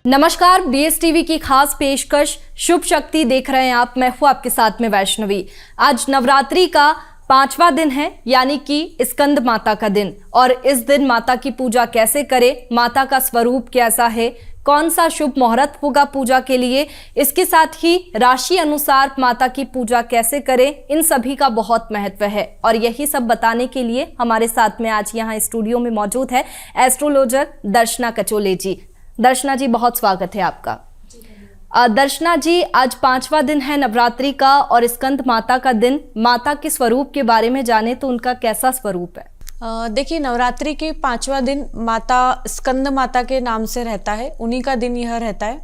नमस्कार, BSTV की खास पेशकश शुभ शक्ति देख रहे हैं आप। मैं हूं आपके साथ में वैष्णवी। आज नवरात्रि का 5वां दिन है, यानी कि स्कंद माता का दिन। और इस दिन माता की पूजा कैसे करें, माता का स्वरूप कैसा है, कौन सा शुभ मुहूर्त होगा पूजा के लिए, इसके साथ ही राशि अनुसार माता की पूजा कैसे करें, इन सभी का बहुत महत्व है। और यही सब बताने के लिए हमारे साथ में आज यहाँ स्टूडियो में मौजूद है एस्ट्रोलॉजर दर्शना कचोले जी। दर्शना जी, बहुत स्वागत है आपका। दर्शना जी, आज 5वां दिन है नवरात्रि का और स्कंद माता का दिन। माता के स्वरूप के बारे में जाने तो उनका कैसा स्वरूप है? देखिए, नवरात्रि के 5वां दिन माता स्कंद माता के नाम से रहता है, उन्हीं का दिन यह रहता है।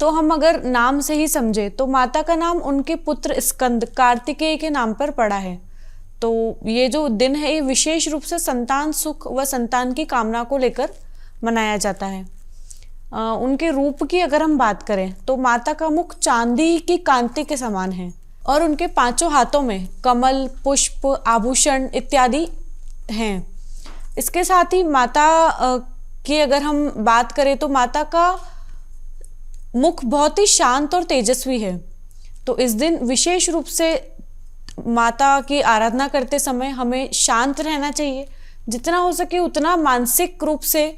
तो हम अगर नाम से ही समझे तो माता का नाम उनके पुत्र स्कंद कार्तिकेय के नाम पर पड़ा है। तो ये जो दिन है ये विशेष रूप से संतान सुख व संतान की कामना को लेकर मनाया जाता है। उनके रूप की अगर हम बात करें तो माता का मुख चांदी की कांति के समान है और उनके 5 हाथों में कमल, पुष्प, आभूषण इत्यादि हैं। इसके साथ ही माता की अगर हम बात करें तो माता का मुख बहुत ही शांत और तेजस्वी है। तो इस दिन विशेष रूप से माता की आराधना करते समय हमें शांत रहना चाहिए, जितना हो सके उतना मानसिक रूप से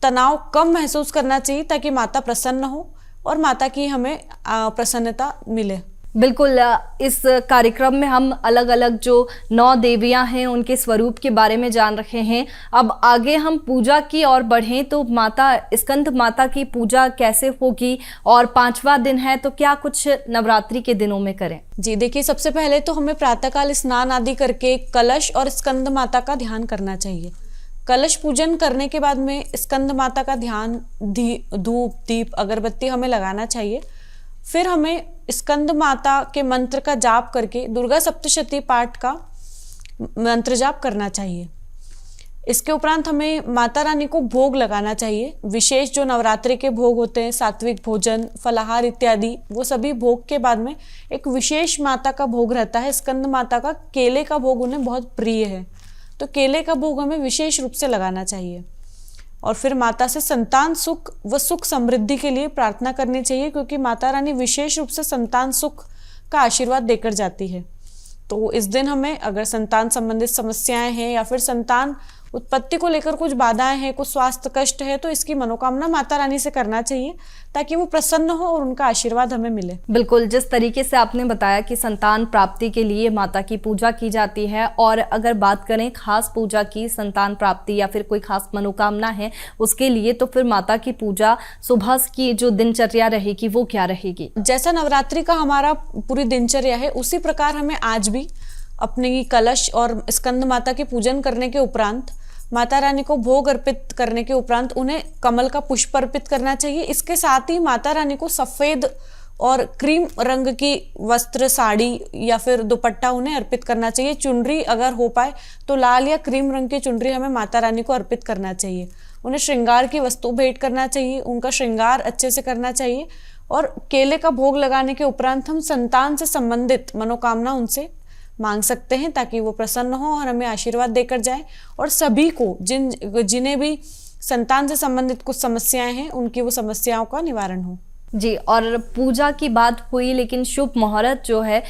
तनाव कम महसूस करना चाहिए ताकि माता प्रसन्न हो और माता की हमें प्रसन्नता मिले। बिल्कुल, इस कार्यक्रम में हम अलग अलग जो 9 देवियां हैं उनके स्वरूप के बारे में जान रहे हैं। अब आगे हम पूजा की ओर बढ़ें तो माता स्कंद माता की पूजा कैसे होगी और 5वां दिन है तो क्या कुछ नवरात्रि के दिनों में करें? जी देखिए, सबसे पहले तो हमें प्रातःकाल स्नान आदि करके कलश और स्कंद माता का ध्यान करना चाहिए। कलश पूजन करने के बाद में स्कंद माता का ध्यान, धूप, दीप, अगरबत्ती हमें लगाना चाहिए। फिर हमें स्कंद माता के मंत्र का जाप करके दुर्गा सप्तशती पाठ का मंत्र जाप करना चाहिए। इसके उपरांत हमें माता रानी को भोग लगाना चाहिए। विशेष जो नवरात्रि के भोग होते हैं, सात्विक भोजन, फलाहार इत्यादि, वो सभी भोग के बाद में एक विशेष माता का भोग रहता है। स्कंद माता का केले का भोग उन्हें बहुत प्रिय है, तो केले का भोग हमें विशेष रूप से लगाना चाहिए। और फिर माता से संतान सुख व सुख समृद्धि के लिए प्रार्थना करनी चाहिए, क्योंकि माता रानी विशेष रूप से संतान सुख का आशीर्वाद देकर जाती है। तो इस दिन हमें अगर संतान संबंधित समस्याएं हैं या फिर संतान उत्पत्ति को लेकर कुछ बाधाएं हैं, कुछ स्वास्थ्य कष्ट है, तो इसकी मनोकामना माता रानी से करना चाहिए ताकि वो प्रसन्न हो और उनका आशीर्वाद हमें मिले। बिल्कुल, जिस तरीके से आपने बताया कि संतान प्राप्ति के लिए माता की पूजा की जाती है, और अगर बात करें खास पूजा की, संतान प्राप्ति या फिर कोई खास मनोकामना है उसके लिए, तो फिर माता की पूजा सुबह की जो दिनचर्या रहेगी वो क्या रहेगी? जैसा नवरात्रि का हमारा पूरी दिनचर्या है उसी प्रकार हमें आज भी अपनी कलश और स्कंद माता के पूजन करने के उपरांत, माता रानी को भोग अर्पित करने के उपरांत उन्हें कमल का पुष्प अर्पित करना चाहिए। इसके साथ ही माता रानी को सफ़ेद और क्रीम रंग की वस्त्र, साड़ी या फिर दुपट्टा उन्हें अर्पित करना चाहिए। चुनरी अगर हो पाए तो लाल या क्रीम रंग की चुनरी हमें माता रानी को अर्पित करना चाहिए। उन्हें श्रृंगार की वस्तु भेंट करना चाहिए, उनका श्रृंगार अच्छे से करना चाहिए। और केले का भोग लगाने के उपरांत हम संतान से संबंधित मनोकामना उनसे मांग सकते हैं ताकि वो प्रसन्न हो और हमें आशीर्वाद देकर जाए। और सभी को जिन्हें भी संतान से संबंधित कुछ समस्याएं हैं उनकी वो समस्याओं का निवारण हो। जी, और पूजा की बात हुई, लेकिन शुभ मुहूर्त जो है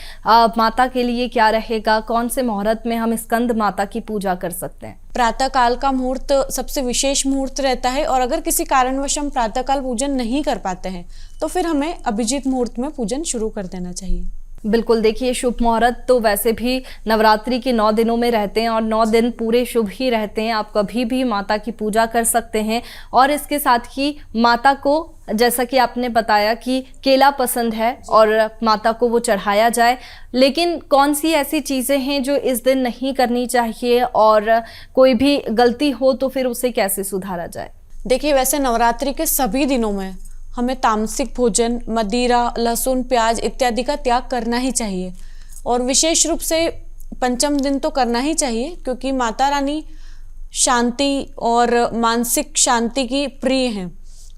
माता के लिए क्या रहेगा? कौन से मुहूर्त में हम स्कंद माता की पूजा कर सकते हैं? प्रातःकाल का मुहूर्त सबसे विशेष मुहूर्त रहता है, और अगर किसी कारणवश हम प्रातःकाल पूजन नहीं कर पाते हैं तो फिर हमें अभिजीत मुहूर्त में पूजन शुरू कर देना चाहिए। बिल्कुल, देखिए, शुभ मुहूर्त तो वैसे भी नवरात्रि के 9 दिनों में रहते हैं और 9 दिन पूरे शुभ ही रहते हैं। आप कभी भी माता की पूजा कर सकते हैं। और इसके साथ ही माता को, जैसा कि आपने बताया कि केला पसंद है और माता को वो चढ़ाया जाए, लेकिन कौन सी ऐसी चीज़ें हैं जो इस दिन नहीं करनी चाहिए, और कोई भी गलती हो तो फिर उसे कैसे सुधारा जाए? देखिए, वैसे नवरात्रि के सभी दिनों में हमें तामसिक भोजन, मदिरा, लहसुन, प्याज इत्यादि का त्याग करना ही चाहिए। और विशेष रूप से पंचम दिन तो करना ही चाहिए, क्योंकि माता रानी शांति और मानसिक शांति की प्रिय हैं।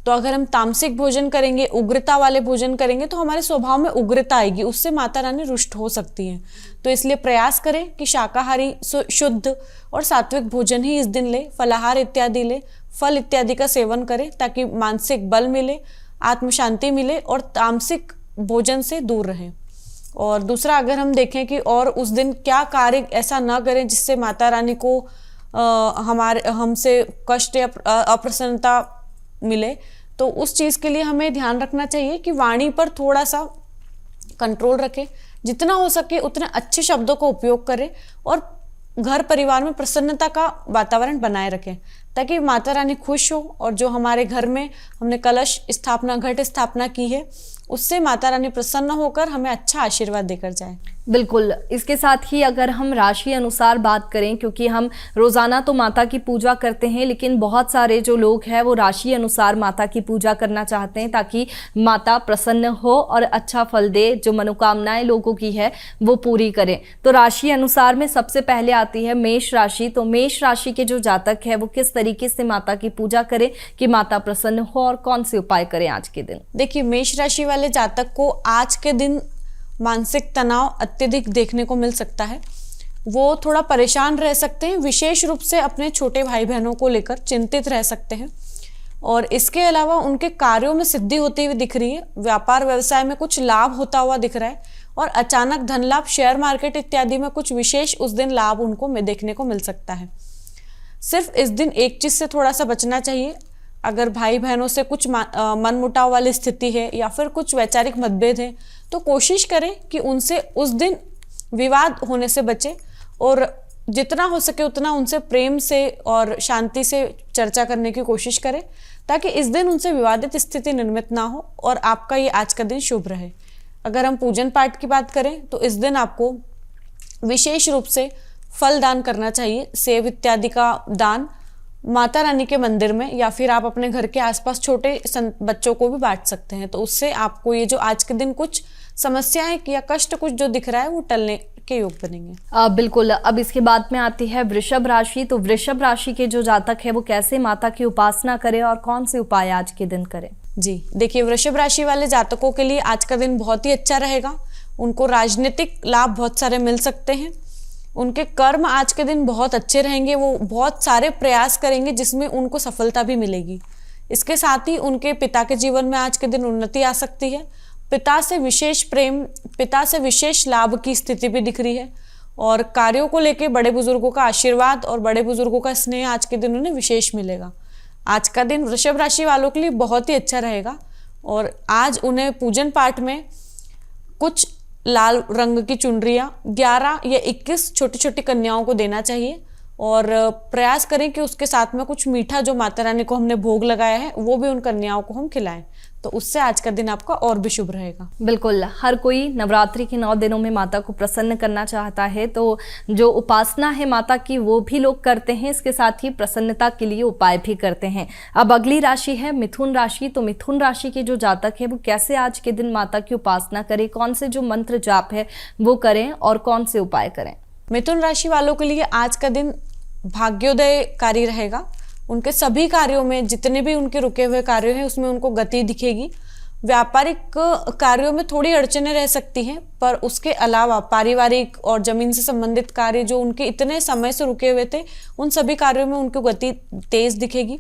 तो अगर हम तामसिक भोजन करेंगे, उग्रता वाले भोजन करेंगे, तो हमारे स्वभाव में उग्रता आएगी, उससे माता रानी रुष्ट हो सकती हैं। तो इसलिए प्रयास करें कि शाकाहारी, शुद्ध और सात्विक भोजन ही इस दिन ले, फलाहार इत्यादि ले, फल इत्यादि का सेवन करें ताकि मानसिक बल मिले, आत्म शांति मिले और तामसिक भोजन से दूर रहें। और दूसरा, अगर हम देखें कि और उस दिन क्या कार्य ऐसा ना करें जिससे माता रानी को हमसे कष्ट या अप्रसन्नता मिले, तो उस चीज़ के लिए हमें ध्यान रखना चाहिए कि वाणी पर थोड़ा सा कंट्रोल रखें, जितना हो सके उतने अच्छे शब्दों का उपयोग करें और घर परिवार में प्रसन्नता का वातावरण बनाए रखें ताकि माता रानी खुश हो और जो हमारे घर में हमने कलश स्थापना, घट स्थापना की है, उससे माता रानी प्रसन्न होकर हमें अच्छा आशीर्वाद देकर जाए। बिल्कुल। इसके साथ ही अगर हम राशि अनुसार बात करें, क्योंकि हम रोज़ाना तो माता की पूजा करते हैं, लेकिन बहुत सारे जो लोग हैं वो राशि अनुसार माता की पूजा करना चाहते हैं ताकि माता प्रसन्न हो और अच्छा फल दे, जो मनोकामनाएं लोगों की है वो पूरी करें। तो राशि अनुसार में सबसे पहले आती है मेष राशि। तो मेष राशि के जो जातक है वो किस तरीके से माता की पूजा करें कि माता प्रसन्न हो और कौन से उपाय करें आज के दिन? देखिए, मेष राशि वाले जातक को आज के दिन मानसिक तनाव अत्यधिक देखने को मिल सकता है। वो थोड़ा परेशान रह सकते हैं, विशेष रूप से अपने छोटे भाई बहनों को लेकर चिंतित रह सकते हैं। और इसके अलावा उनके कार्यों में सिद्धि होती हुई दिख रही है, व्यापार व्यवसाय में कुछ लाभ होता हुआ दिख रहा है और अचानक धन लाभ, शेयर मार्केट इत्यादि में कुछ विशेष उस दिन लाभ उनको देखने को मिल सकता है। सिर्फ इस दिन एक चीज से थोड़ा सा बचना चाहिए। अगर भाई बहनों से कुछ मनमुटाव वाली स्थिति है या फिर कुछ वैचारिक मतभेद है, तो कोशिश करें कि उनसे उस दिन विवाद होने से बचे और जितना हो सके उतना उनसे प्रेम से और शांति से चर्चा करने की कोशिश करें ताकि इस दिन उनसे विवादित स्थिति निर्मित ना हो और आपका ये आज का दिन शुभ रहे। अगर हम पूजन पाठ की बात करें तो इस दिन आपको विशेष रूप से फल दान करना चाहिए, सेब इत्यादि का दान माता रानी के मंदिर में, या फिर आप अपने घर के आसपास छोटे बच्चों को भी बांट सकते हैं। तो उससे आपको ये जो आज के दिन कुछ समस्याएं या कष्ट कुछ जो दिख रहा है वो टलने के योग बनेंगे। बिल्कुल। अब इसके बाद में आती है वृषभ राशि। तो वृषभ राशि के जो जातक है वो कैसे माता की उपासना करें और कौन से उपाय आज के दिन करें? जी देखिए, वृषभ राशि वाले जातकों के लिए आज का दिन बहुत ही अच्छा रहेगा। उनको राजनीतिक लाभ बहुत सारे मिल सकते हैं। उनके कर्म आज के दिन बहुत अच्छे रहेंगे। वो बहुत सारे प्रयास करेंगे जिसमें उनको सफलता भी मिलेगी। इसके साथ ही उनके पिता के जीवन में आज के दिन उन्नति आ सकती है। पिता से विशेष प्रेम, पिता से विशेष लाभ की स्थिति भी दिख रही है और कार्यों को लेकर बड़े बुजुर्गों का आशीर्वाद और बड़े बुजुर्गों का स्नेह आज के दिन उन्हें विशेष मिलेगा। आज का दिन वृषभ राशि वालों के लिए बहुत ही अच्छा रहेगा और आज उन्हें पूजन पाठ में कुछ लाल रंग की चुनरियाँ 11 या 21 छोटी छोटी कन्याओं को देना चाहिए और प्रयास करें कि उसके साथ में कुछ मीठा जो माता रानी को हमने भोग लगाया है वो भी उन कन्याओं को हम खिलाएं। तो उससे आज का दिन आपका और भी शुभ रहेगा। बिल्कुल। हर कोई नवरात्रि के 9 दिनों में माता को प्रसन्न करना चाहता है, तो जो उपासना है माता की वो भी लोग करते हैं, इसके साथ ही प्रसन्नता के लिए उपाय भी करते हैं। अब अगली राशि है मिथुन राशि। तो मिथुन राशि के जो जातक है वो कैसे आज के दिन माता की उपासना करें, कौन से जो मंत्र जाप है वो करें और कौन से उपाय करें? मिथुन राशि वालों के लिए आज का दिन भाग्योदयकारी रहेगा। उनके सभी कार्यों में, जितने भी उनके रुके हुए कार्य हैं उसमें उनको गति दिखेगी। व्यापारिक कार्यों में थोड़ी अड़चनें रह सकती हैं, पर उसके अलावा पारिवारिक और जमीन से संबंधित कार्य जो उनके इतने समय से रुके हुए थे उन सभी कार्यों में उनको गति तेज दिखेगी।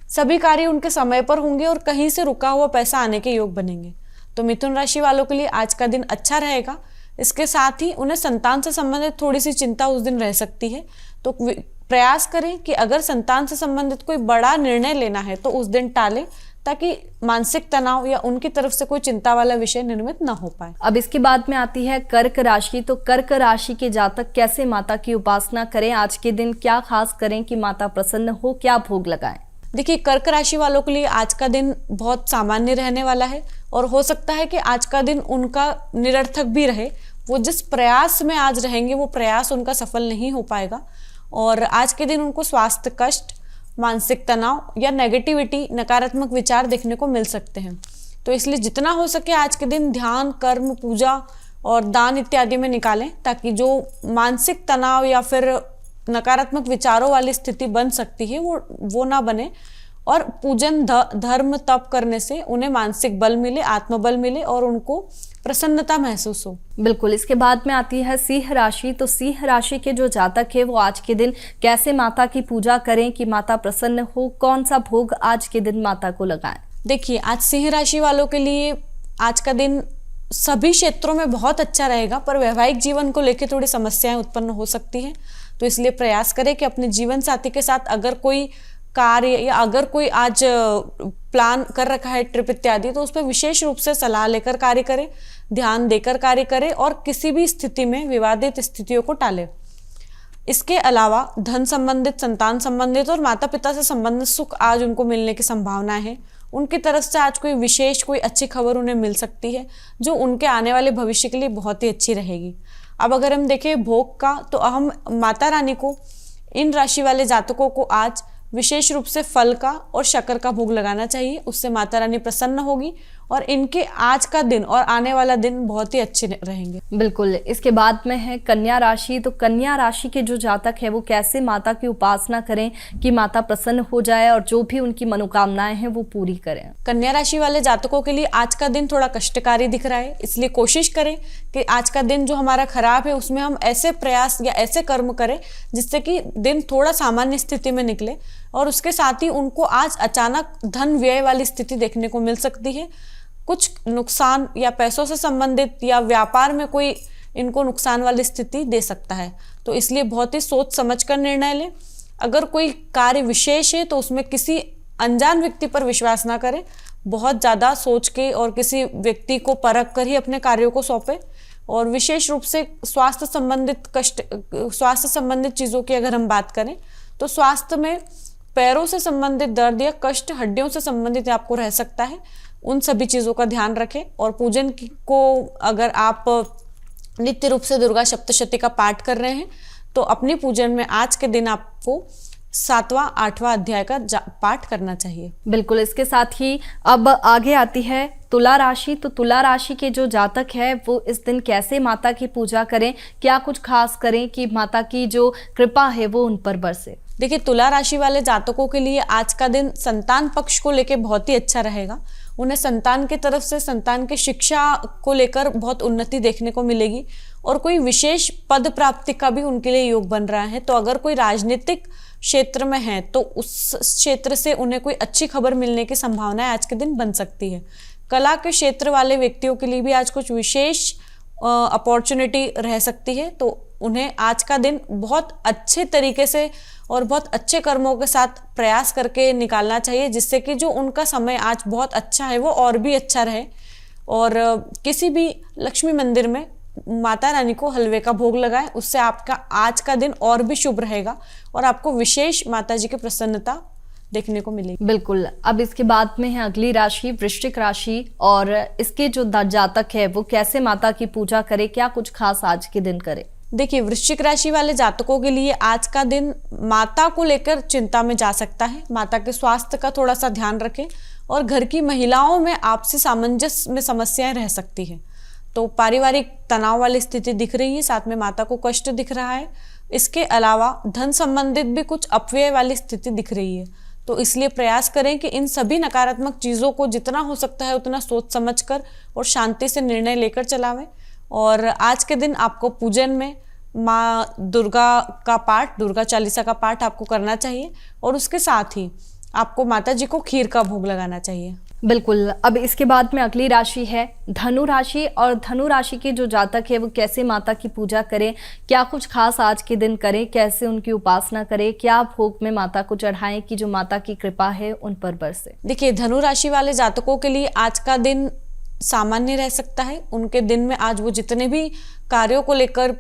सभी कार्य उनके समय पर होंगे और कहीं से रुका हुआ पैसा आने के योग बनेंगे। तो मिथुन राशि वालों के लिए आज का दिन अच्छा रहेगा। इसके साथ ही उन्हें संतान से संबंधित थोड़ी सी चिंता उस दिन रह सकती है। तो प्रयास करें कि अगर संतान से संबंधित कोई बड़ा निर्णय लेना है तो उस दिन टालें ताकि मानसिक तनाव या उनकी तरफ से कोई चिंता वाला विषय निर्मित ना हो पाए। अब इसके बाद में आती है कर्क राशि। तो कर्क राशि के जातक कैसे माता की उपासना करें, आज के दिन क्या खास करें कि माता प्रसन्न हो, क्या भोग लगाएं? देखिए, कर्क राशि वालों के लिए आज का दिन बहुत सामान्य रहने वाला है और हो सकता है कि आज का दिन उनका निरर्थक भी रहे। वो जिस प्रयास में आज रहेंगे वो प्रयास उनका सफल नहीं हो पाएगा और आज के दिन उनको स्वास्थ्य कष्ट, मानसिक तनाव या नेगेटिविटी, नकारात्मक विचार देखने को मिल सकते हैं। तो इसलिए जितना हो सके आज के दिन ध्यान, कर्म, पूजा और दान इत्यादि में निकालें ताकि जो मानसिक तनाव या फिर नकारात्मक विचारों वाली स्थिति बन सकती है वो ना बने और पूजन धर्म तप करने से उन्हें मानसिक बल मिले, आत्मबल मिले और उनको प्रसन्नता महसूस हो। बिल्कुल। इसके बाद में आती है सिंह राशि। तो सिंह राशि के जो जातक है वो आज के दिन कैसे माता की पूजा करें कि माता प्रसन्न हो, कौन सा भोग आज के दिन माता को लगाएं? देखिए, आज सिंह राशि वालों के लिए आज का दिन सभी क्षेत्रों में बहुत अच्छा रहेगा, पर वैवाहिक जीवन को लेकर थोड़ी समस्याएं उत्पन्न हो सकती हैं। तो इसलिए प्रयास करें कि अपने जीवन साथी के साथ अगर कोई कार्य या अगर कोई आज प्लान कर रखा है ट्रिप इत्यादि, तो उस पर विशेष रूप से सलाह लेकर कार्य करें, ध्यान देकर कार्य करें और किसी भी स्थिति में विवादित स्थितियों को टालें। इसके अलावा धन संबंधित, संतान संबंधित और माता पिता से संबंधित सुख आज उनको मिलने की संभावनाएं हैं। उनकी तरफ से आज कोई विशेष, कोई अच्छी खबर उन्हें मिल सकती है जो उनके आने वाले भविष्य के लिए बहुत ही अच्छी रहेगी। अब अगर हम देखें भोग का, तो हम माता रानी को, इन राशि वाले जातकों को आज विशेष रूप से फल का और शक्कर का भोग लगाना चाहिए। उससे माता रानी प्रसन्न होगी और इनके आज का दिन और आने वाला दिन बहुत ही अच्छे रहेंगे। बिल्कुल। इसके बाद में है कन्या राशि। तो कन्या राशि के जो जातक है वो कैसे माता की उपासना करें कि माता प्रसन्न हो जाए और जो भी उनकी मनोकामनाएं हैं वो पूरी करें? कन्या राशि वाले जातकों के लिए आज का दिन थोड़ा कष्टकारी दिख रहा है, इसलिए कोशिश करें कि आज का दिन जो हमारा खराब है उसमें हम ऐसे प्रयास या ऐसे कर्म करें जिससे कि दिन थोड़ा सामान्य स्थिति में निकले। और उसके साथ ही उनको आज अचानक धन व्यय वाली स्थिति देखने को मिल सकती है। कुछ नुकसान या पैसों से संबंधित या व्यापार में कोई इनको नुकसान वाली स्थिति दे सकता है। तो इसलिए बहुत ही सोच समझ कर निर्णय लें। अगर कोई कार्य विशेष है तो उसमें किसी अनजान व्यक्ति पर विश्वास ना करें, बहुत ज़्यादा सोच के और किसी व्यक्ति को परख कर ही अपने कार्यों को सौंपें। और विशेष रूप से स्वास्थ्य संबंधित चीज़ों की अगर हम बात करें तो स्वास्थ्य में पैरों से संबंधित दर्द या कष्ट, हड्डियों से संबंधित आपको रह सकता है। उन सभी चीज़ों का ध्यान रखें। और पूजन को अगर आप नित्य रूप से दुर्गा सप्तशती का पाठ कर रहे हैं तो अपनी पूजन में आज के दिन आपको 7वां 8वां अध्याय का पाठ करना चाहिए। बिल्कुल। इसके साथ ही अब आगे आती है तुला राशि। तो तुला राशि के जो जातक है वो इस दिन कैसे माता की पूजा करें, क्या कुछ खास करें कि माता की जो कृपा है वो उन पर बरसे? देखिए, तुला राशि वाले जातकों के लिए आज का दिन संतान पक्ष को लेकर बहुत ही अच्छा रहेगा। उन्हें संतान की तरफ से संतान की शिक्षा को लेकर बहुत उन्नति देखने को मिलेगी और कोई विशेष पद प्राप्ति का भी उनके लिए योग बन रहा है। तो अगर कोई राजनीतिक क्षेत्र में है तो उस क्षेत्र से उन्हें कोई अच्छी खबर मिलने की संभावनाएं आज के दिन बन सकती है। कला के क्षेत्र वाले व्यक्तियों के लिए भी आज कुछ विशेष अपॉर्चुनिटी रह सकती है। तो उन्हें आज का दिन बहुत अच्छे तरीके से और बहुत अच्छे कर्मों के साथ प्रयास करके निकालना चाहिए, जिससे कि जो उनका समय आज बहुत अच्छा है वो और भी अच्छा रहे। और किसी भी लक्ष्मी मंदिर में माता रानी को हलवे का भोग लगाएं, उससे आपका आज का दिन और भी शुभ रहेगा और आपको विशेष माता जी की प्रसन्नता देखने को मिलेगी। बिल्कुल। अब इसके बाद में है अगली राशि वृश्चिक राशि। और इसके जो जातक है वो कैसे माता की पूजा करे, क्या कुछ खास आज के दिन करे? देखिए, वृश्चिक राशि वाले जातकों के लिए आज का दिन माता को लेकर चिंता में जा सकता है। माता के स्वास्थ्य का थोड़ा सा ध्यान रखें और घर की महिलाओं में आपसी सामंजस्य में समस्याएं रह सकती हैं। तो पारिवारिक तनाव वाली स्थिति दिख रही है, साथ में माता को कष्ट दिख रहा है। इसके अलावा धन संबंधित भी कुछ अपव्यय वाली स्थिति दिख रही है। तो इसलिए प्रयास करें कि इन सभी नकारात्मक चीज़ों को जितना हो सकता है उतना सोच समझकर और शांति से निर्णय लेकर चलावें। और आज के दिन आपको पूजन में माँ दुर्गा का पाठ, दुर्गा चालीसा का पाठ आपको करना चाहिए और उसके साथ ही आपको माता जी को खीर का भोग लगाना चाहिए। बिल्कुल। अब इसके बाद में अगली राशि है धनु राशि। और धनु राशि के जो जातक है वो कैसे माता की पूजा करें, क्या कुछ खास आज के दिन करें, कैसे उनकी उपासना करें, क्या भोग में माता को चढ़ाएं कि जो माता की कृपा है उन पर बरसे? देखिए, धनु राशि वाले जातकों के लिए आज का दिन सामान्य रह सकता है। उनके दिन में आज वो जितने भी कार्यों को लेकर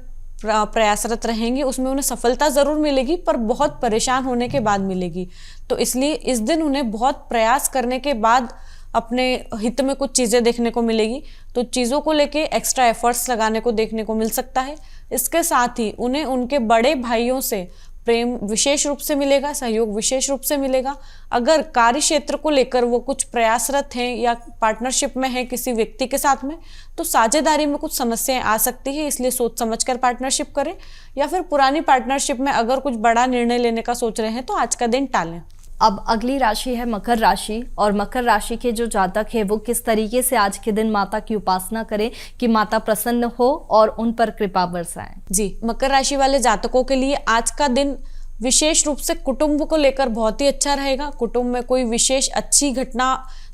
प्रयासरत रहेंगे उसमें उन्हें सफलता ज़रूर मिलेगी, पर बहुत परेशान होने के बाद मिलेगी। तो इसलिए इस दिन उन्हें बहुत प्रयास करने के बाद अपने हित में कुछ चीज़ें देखने को मिलेगी। तो चीज़ों को लेके एक्स्ट्रा एफर्ट्स लगाने को देखने को मिल सकता है। इसके साथ ही उन्हें उनके बड़े भाइयों से प्रेम विशेष रूप से मिलेगा, सहयोग विशेष रूप से मिलेगा। अगर कार्य क्षेत्र को लेकर वो कुछ प्रयासरत हैं या पार्टनरशिप में है किसी व्यक्ति के साथ में, तो साझेदारी में कुछ समस्याएं आ सकती है। इसलिए सोच समझकर पार्टनरशिप करें, या फिर पुरानी पार्टनरशिप में अगर कुछ बड़ा निर्णय लेने का सोच रहे हैं तो आज का दिन टालें। अब अगली राशि है मकर राशि, और मकर राशि के जो जातक है वो किस तरीके से आज के दिन माता की उपासना करें कि माता प्रसन्न हो और उन पर कृपा बरसाएं। जी, मकर राशि वाले जातकों के लिए आज का दिन विशेष रूप से कुटुंब को लेकर बहुत ही अच्छा रहेगा। कुटुंब में कोई विशेष अच्छी घटना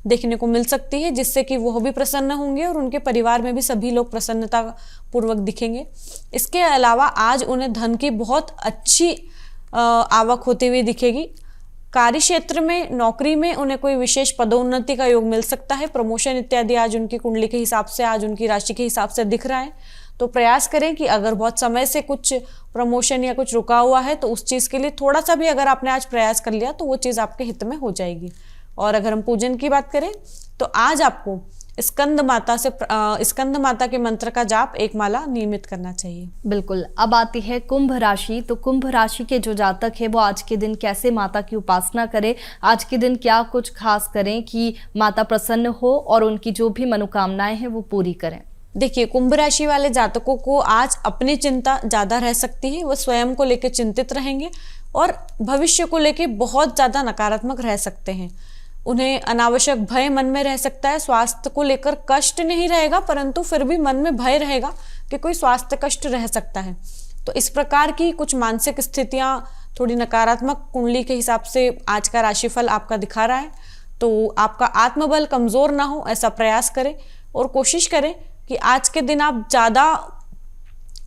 देखने को मिल सकती है जिससे कि वो भी प्रसन्न होंगे और उनके परिवार में भी सभी लोग प्रसन्नता पूर्वक दिखेंगे। इसके अलावा आज उन्हें धन की बहुत अच्छी आवक होती हुई दिखेगी। कार्य क्षेत्र में, नौकरी में उन्हें कोई विशेष पदोन्नति का योग मिल सकता है। प्रमोशन इत्यादि आज उनकी कुंडली के हिसाब से, आज उनकी राशि के हिसाब से दिख रहा है। तो प्रयास करें कि अगर बहुत समय से कुछ प्रमोशन या कुछ रुका हुआ है तो उस चीज़ के लिए थोड़ा सा भी अगर आपने आज प्रयास कर लिया तो वो चीज़ आपके हित में हो जाएगी। और अगर हम पूजन की बात करें तो आज आपको स्कंद माता के मंत्र का जाप एक माला नियमित करना चाहिए। बिल्कुल। अब आती है कुंभ राशि। तो कुंभ राशि के जो जातक है वो आज के दिन कैसे माता की उपासना करें, आज के दिन क्या कुछ खास करें कि माता प्रसन्न हो और उनकी जो भी मनोकामनाएं हैं वो पूरी करें। देखिए, कुंभ राशि वाले जातकों को आज अपनी चिंता ज़्यादा रह सकती है। वो स्वयं को लेकर चिंतित रहेंगे और भविष्य को लेकर बहुत ज़्यादा नकारात्मक रह सकते हैं। उन्हें अनावश्यक भय मन में रह सकता है। स्वास्थ्य को लेकर कष्ट नहीं रहेगा परंतु फिर भी मन में भय रहेगा कि कोई स्वास्थ्य कष्ट रह सकता है। तो इस प्रकार की कुछ मानसिक स्थितियाँ थोड़ी नकारात्मक कुंडली के हिसाब से आज का राशिफल आपका दिखा रहा है। तो आपका आत्मबल कमज़ोर ना हो ऐसा प्रयास करें और कोशिश करें कि आज के दिन आप ज़्यादा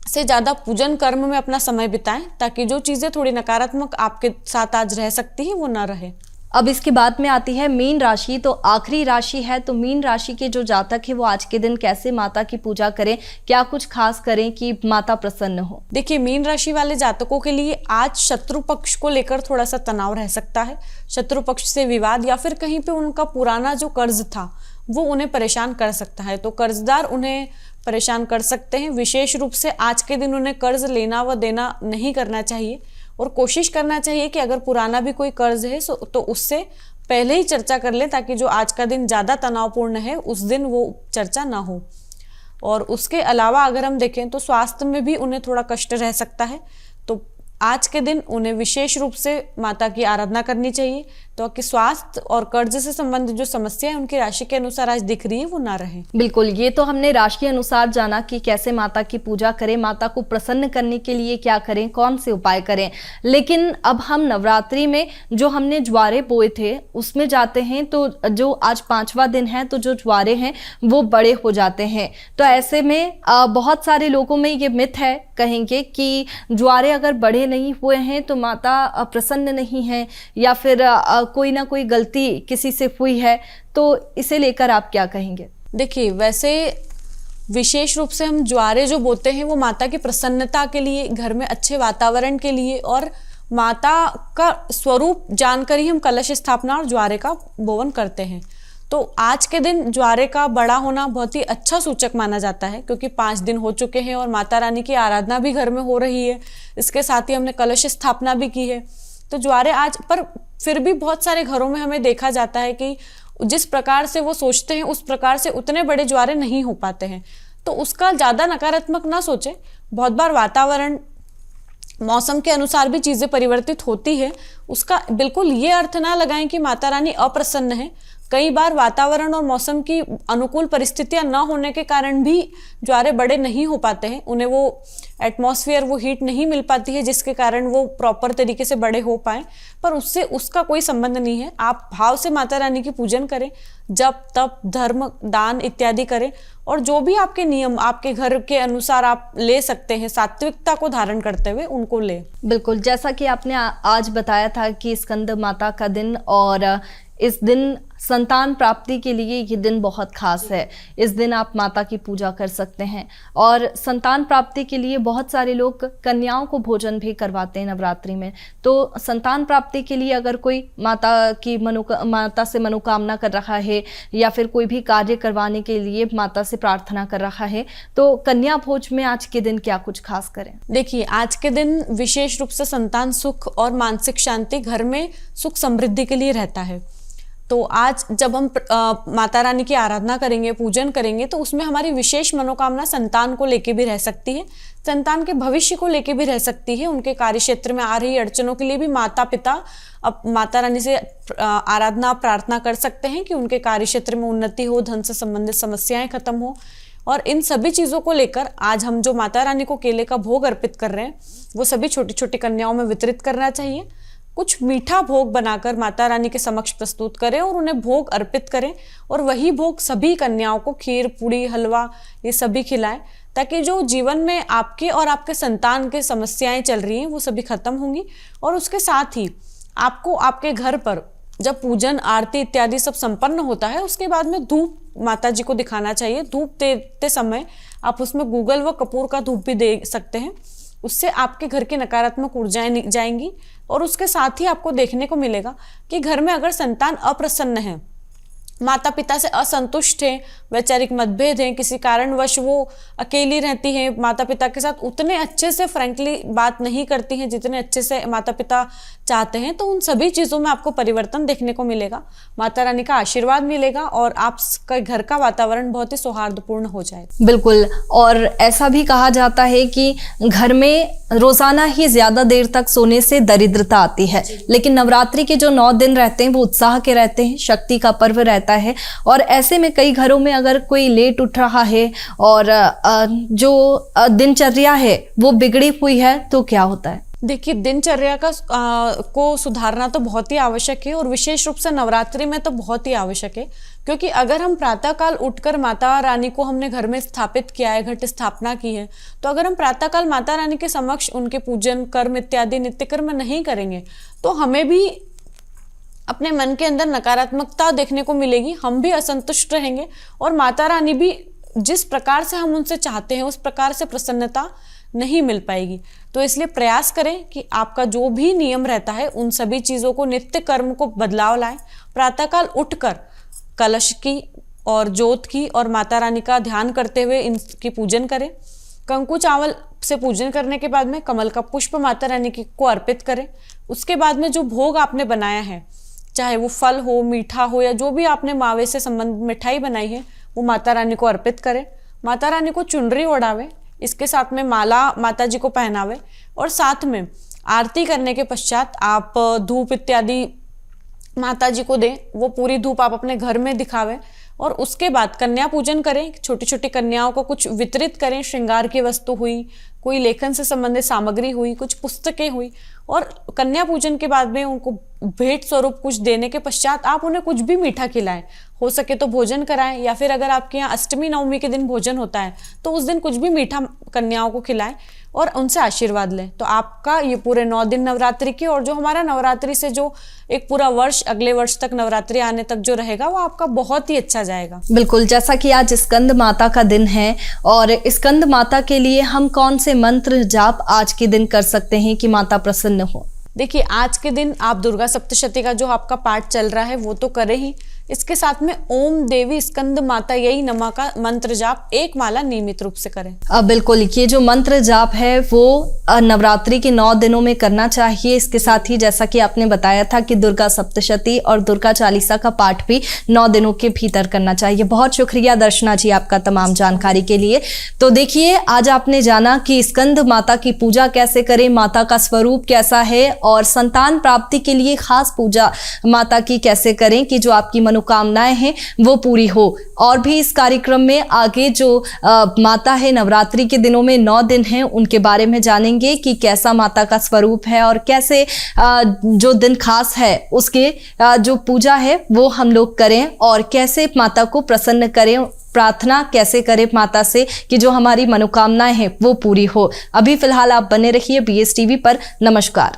से ज़्यादा पूजन कर्म में अपना समय बिताएं ताकि जो चीज़ें थोड़ी नकारात्मक आपके साथ आज रह सकती हैं वो ना रहे। अब इसके बाद में आती है मीन राशि। तो आखिरी राशि है। तो मीन राशि के जो जातक है वो आज के दिन कैसे माता की पूजा करें, क्या कुछ खास करें कि माता प्रसन्न हो। देखिए, मीन राशि वाले जातकों के लिए आज शत्रु पक्ष को लेकर थोड़ा सा तनाव रह सकता है। शत्रु पक्ष से विवाद या फिर कहीं पे उनका पुराना जो कर्ज था वो उन्हें परेशान कर सकता है। तो कर्जदार उन्हें परेशान कर सकते हैं। विशेष रूप से आज के दिन उन्हें कर्ज लेना व देना नहीं करना चाहिए और कोशिश करना चाहिए कि अगर पुराना भी कोई कर्ज है तो उससे पहले ही चर्चा कर लें ताकि जो आज का दिन ज़्यादा तनावपूर्ण है उस दिन वो चर्चा ना हो। और उसके अलावा अगर हम देखें तो स्वास्थ्य में भी उन्हें थोड़ा कष्ट रह सकता है। तो आज के दिन उन्हें विशेष रूप से माता की आराधना करनी चाहिए तो कि स्वास्थ्य और कर्ज से संबंधित जो समस्या है उनकी राशि के अनुसार आज दिख रही है वो ना रहे। बिल्कुल, ये तो हमने राशि के अनुसार जाना कि कैसे माता की पूजा करें, माता को प्रसन्न करने के लिए क्या करें, कौन से उपाय करें। लेकिन अब हम नवरात्रि में जो हमने ज्वारे बोए थे उसमें जाते हैं। तो जो आज 5वां दिन है तो जो ज्वारे हैं वो बड़े हो जाते हैं। तो ऐसे में बहुत सारे लोगों में ये मिथ है, कहेंगे कि ज्वारे अगर बड़े नहीं हुए हैं तो माता प्रसन्न नहीं है या फिर कोई ना कोई गलती किसी से हुई है। तो इसे लेकर आप क्या कहेंगे। देखिए, वैसे विशेष रूप से हम ज्वारे जो बोते हैं वो माता की प्रसन्नता के लिए, घर में अच्छे वातावरण के लिए और माता का स्वरूप जानकर ही हम कलश स्थापना और ज्वारे का बोवन करते हैं। तो आज के दिन ज्वारे का बड़ा होना बहुत ही अच्छा सूचक माना जाता है क्योंकि 5 दिन हो चुके हैं और माता रानी की आराधना भी घर में हो रही है। इसके साथ ही हमने कलश स्थापना भी की है। तो ज्वारे आज, पर फिर भी बहुत सारे घरों में हमें देखा जाता है कि जिस प्रकार से वो सोचते हैं उस प्रकार से उतने बड़े ज्वारे नहीं हो पाते हैं। तो उसका ज़्यादा नकारात्मक ना सोचें। बहुत बार वातावरण, मौसम के अनुसार भी चीज़ें परिवर्तित होती है। उसका बिल्कुल ये अर्थ ना लगाएं कि माता रानी अप्रसन्न है। कई बार वातावरण और मौसम की अनुकूल परिस्थितियां न होने के कारण भी ज्वारे बड़े नहीं हो पाते हैं। उन्हें वो एटमॉस्फेयर, वो हीट नहीं मिल पाती है जिसके कारण वो प्रॉपर तरीके से बड़े हो पाएं। पर उससे उसका कोई संबंध नहीं है। आप भाव से माता रानी की पूजन करें, जप तप धर्म दान इत्यादि करें और जो भी आपके नियम आपके घर के अनुसार आप ले सकते हैं सात्विकता को धारण करते हुए उनको ले। बिल्कुल, जैसा कि आपने आज बताया था कि स्कंद माता का दिन और इस दिन संतान प्राप्ति के लिए ये दिन बहुत खास है। इस दिन आप माता की पूजा कर सकते हैं और संतान प्राप्ति के लिए बहुत सारे लोग कन्याओं को भोजन भी करवाते हैं नवरात्रि में। तो संतान प्राप्ति के लिए अगर कोई माता से मनोकामना कर रहा है या फिर कोई भी कार्य करवाने के लिए माता से प्रार्थना कर रहा है तो कन्या भोज में आज के दिन क्या कुछ खास करें। देखिए, आज के दिन विशेष रूप से संतान सुख और मानसिक शांति, घर में सुख समृद्धि के लिए रहता है। तो आज जब हम माता रानी की आराधना करेंगे, पूजन करेंगे तो उसमें हमारी विशेष मनोकामना संतान को लेके भी रह सकती है। संतान के भविष्य को लेके भी रह सकती है। उनके कार्य क्षेत्र में आ रही अड़चनों के लिए भी माता पिता अब माता रानी से आराधना प्रार्थना कर सकते हैं कि उनके कार्य क्षेत्र में उन्नति हो, धन से संबंधित समस्याएं खत्म हो। और इन सभी चीज़ों को लेकर आज हम जो माता रानी को केले का भोग अर्पित कर रहे हैं वो सभी छोटी छोटी कन्याओं में वितरित करना चाहिए। कुछ मीठा भोग बनाकर माता रानी के समक्ष प्रस्तुत करें और उन्हें भोग अर्पित करें, और वही भोग सभी कन्याओं को खीर, पूड़ी, हलवा ये सभी खिलाएं, ताकि जो जीवन में आपके और आपके संतान के समस्याएं चल रही हैं वो सभी खत्म होंगी। और उसके साथ ही आपको आपके घर पर जब पूजन आरती इत्यादि सब संपन्न होता है उसके बाद में धूप माता जी को दिखाना चाहिए। धूप देते समय आप उसमें गूगल व कपूर का धूप भी दे सकते हैं, उससे आपके घर की नकारात्मक ऊर्जाएं जाएंगी। और उसके साथ ही आपको देखने को मिलेगा कि घर में अगर संतान अप्रसन्न है, माता पिता से असंतुष्ट है, वैचारिक मतभेद हैं, किसी कारणवश वो अकेली रहती हैं, माता पिता के साथ उतने अच्छे से फ्रैंकली बात नहीं करती हैं जितने अच्छे से माता पिता चाहते हैं, तो उन सभी चीज़ों में आपको परिवर्तन देखने को मिलेगा, माता रानी का आशीर्वाद मिलेगा और आपका घर का वातावरण बहुत ही सौहार्दपूर्ण हो जाएगा। बिल्कुल। और ऐसा भी कहा जाता है कि घर में रोजाना ही ज्यादा देर तक सोने से दरिद्रता आती है, लेकिन नवरात्रि के जो 9 दिन रहते हैं वो उत्साह के रहते हैं, शक्ति का पर्व रहता है। और ऐसे में कई घरों में अगर कोई लेट उठ रहा है और जो दिनचर्या है वो बिगड़ी हुई है तो क्या होता है? देखिए, दिनचर्या को सुधारना तो बहुत ही आवश्यक है, और विशेष रूप से नवरात्रि में तो बहुत ही आवश्यक है। क्योंकि अगर हम प्रातःकाल उठकर माता रानी को हमने घर में स्थापित किया है, घट स्थापना की है, तो अगर हम प्रातःकाल माता रानी के समक्ष उनके पूजन कर्म इत्यादि नित्य कर्म नहीं करेंगे तो हमें भी अपने मन के अंदर नकारात्मकता देखने को मिलेगी, हम भी असंतुष्ट रहेंगे, और माता रानी भी जिस प्रकार से हम उनसे चाहते हैं उस प्रकार से प्रसन्नता नहीं मिल पाएगी। तो इसलिए प्रयास करें कि आपका जो भी नियम रहता है उन सभी चीज़ों को, नित्य कर्म को बदलाव लाएं। प्रातःकाल उठकर कलश की और जोत की और माता रानी का ध्यान करते हुए इनकी पूजन करें। कंकु चावल से पूजन करने के बाद में कमल का पुष्प माता रानी को अर्पित करें। उसके बाद में जो भोग आपने बनाया है, चाहे वो फल हो, मीठा हो, या जो भी आपने मावे से संबंधित मिठाई बनाई है वो माता रानी को अर्पित करें। माता रानी को चुनरी ओढ़ावे, इसके साथ में माला माता जी को पहनावे, और साथ में आरती करने के पश्चात आप धूप इत्यादि माता जी को दें। वो पूरी धूप आप अपने घर में दिखावें, और उसके बाद कन्या पूजन करें। छोटी छोटी कन्याओं को कुछ वितरित करें, श्रृंगार की वस्तु हुई, कोई लेखन से संबंधित सामग्री हुई, कुछ पुस्तकें हुई, और कन्या पूजन के बाद में उनको भेंट स्वरूप कुछ देने के पश्चात आप उन्हें कुछ भी मीठा खिलाएं। हो सके तो भोजन कराएं, या फिर अगर आपके यहाँ अष्टमी नवमी के दिन भोजन होता है तो उस दिन कुछ भी मीठा कन्याओं को खिलाएं और उनसे आशीर्वाद लें। तो आपका ये पूरे 9 दिन नवरात्रि के, और जो हमारा नवरात्रि से जो एक पूरा वर्ष अगले वर्ष तक नवरात्रि आने तक जो रहेगा वो आपका बहुत ही अच्छा जाएगा। बिल्कुल। जैसा कि आज स्कंद माता का दिन है, और स्कंद माता के लिए हम कौन से मंत्र जाप आज के दिन कर सकते हैं कि माता प्रसन्न हो? देखिए, आज के दिन आप दुर्गा सप्तशती का जो आपका पाठ चल रहा है वो तो करें ही, इसके साथ में ओम देवी स्कंद माता यही नमा का मंत्र जाप 1 माला नियमित रूप से करें। बिल्कुल। ये जो मंत्र जाप है वो नवरात्रि के 9 दिनों में करना चाहिए। इसके साथ ही जैसा कि आपने बताया था कि दुर्गा सप्तशती और दुर्गा चालीसा का पाठ भी 9 दिनों के भीतर करना चाहिए। बहुत शुक्रिया दर्शना जी आपका तमाम जानकारी के लिए। तो देखिए, आज आपने जाना कि स्कंद माता की पूजा कैसे करें, माता का स्वरूप कैसा है, और संतान प्राप्ति के लिए खास पूजा माता की कैसे करें कि जो आपकी मनोकामनाएं हैं वो पूरी हो। और भी इस कार्यक्रम में आगे जो माता है नवरात्रि के दिनों में 9 दिन हैं उनके बारे में जानेंगे कि कैसा माता का स्वरूप है और कैसे जो दिन खास है उसके जो पूजा है वो हम लोग करें, और कैसे माता को प्रसन्न करें, प्रार्थना कैसे करें माता से कि जो हमारी मनोकामनाएं हैं वो पूरी हो। अभी फिलहाल आप बने रहिए BS TV पर। नमस्कार।